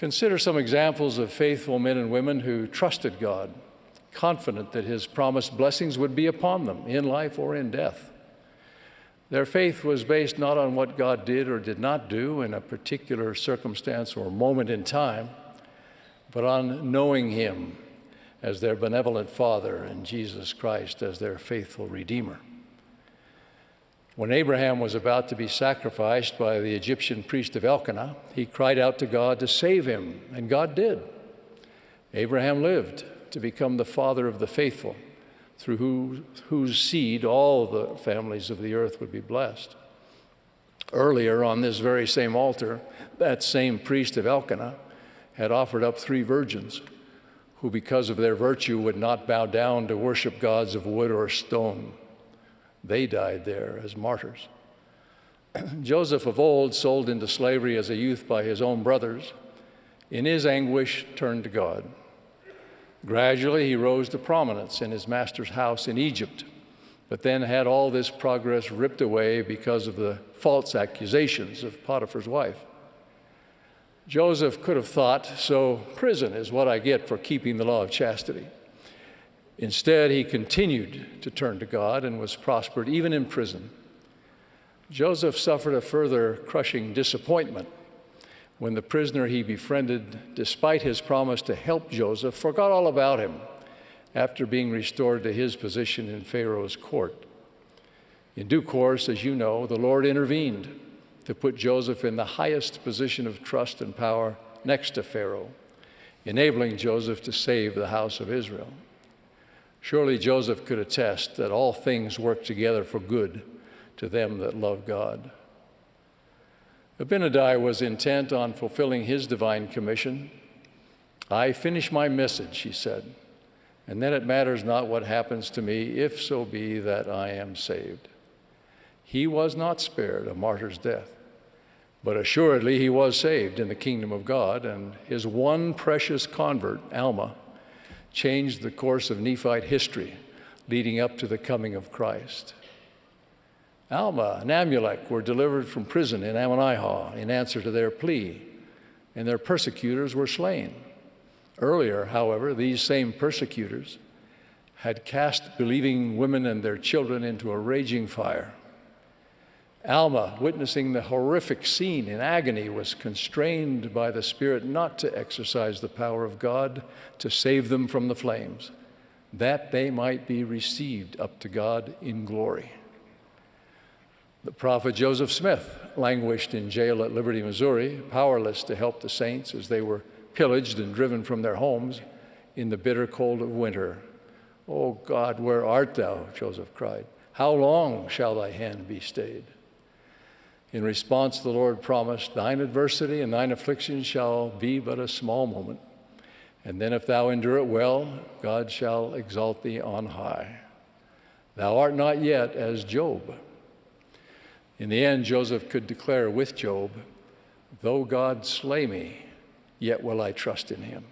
Consider some examples of faithful men and women who trusted God, confident that his promised blessings would be upon them in life or in death. Their faith was based not on what God did or did not do in a particular circumstance or moment in time, but on knowing him as their benevolent Father and Jesus Christ as their faithful Redeemer. When Abraham was about to be sacrificed by the Egyptian priest of Elkanah, he cried out to God to save him, and God did. Abraham lived to become the father of the faithful, through whose seed all the families of the earth would be blessed. Earlier on this very same altar, that same priest of Elkanah had offered up 3 virgins who, because of their virtue, would not bow down to worship gods of wood or stone. They died there as martyrs. Joseph of old, sold into slavery as a youth by his own brothers, in his anguish turned to God. Gradually, he rose to prominence in his master's house in Egypt, but then had all this progress ripped away because of the false accusations of Potiphar's wife. Joseph could have thought, so prison is what I get for keeping the law of chastity. Instead, he continued to turn to God and was prospered even in prison. Joseph suffered a further crushing disappointment when the prisoner he befriended, despite his promise to help Joseph, forgot all about him after being restored to his position in Pharaoh's court. In due course, as you know, the Lord intervened to put Joseph in the highest position of trust and power next to Pharaoh, enabling Joseph to save the house of Israel. Surely Joseph could attest that all things work together for good to them that love God. Abinadi was intent on fulfilling his divine commission. I finish my message, he said, and then it matters not what happens to me, if so be that I am saved. He was not spared a martyr's death, but assuredly he was saved in the kingdom of God, and his one precious convert, Alma, changed the course of Nephite history leading up to the coming of Christ. Alma and Amulek were delivered from prison in Ammonihah in answer to their plea, and their persecutors were slain. Earlier, however, these same persecutors had cast believing women and their children into a raging fire. Alma, witnessing the horrific scene in agony, was constrained by the Spirit not to exercise the power of God to save them from the flames, that they might be received up to God in glory. The prophet Joseph Smith languished in jail at Liberty, Missouri, powerless to help the saints as they were pillaged and driven from their homes in the bitter cold of winter. "O God, where art thou?" Joseph cried. "How long shall thy hand be stayed?" In response, the Lord promised, "Thine adversity and thine affliction shall be but a small moment, and then if thou endure it well, God shall exalt thee on high. Thou art not yet as Job." In the end, Joseph could declare with Job, "Though God slay me, yet will I trust in him."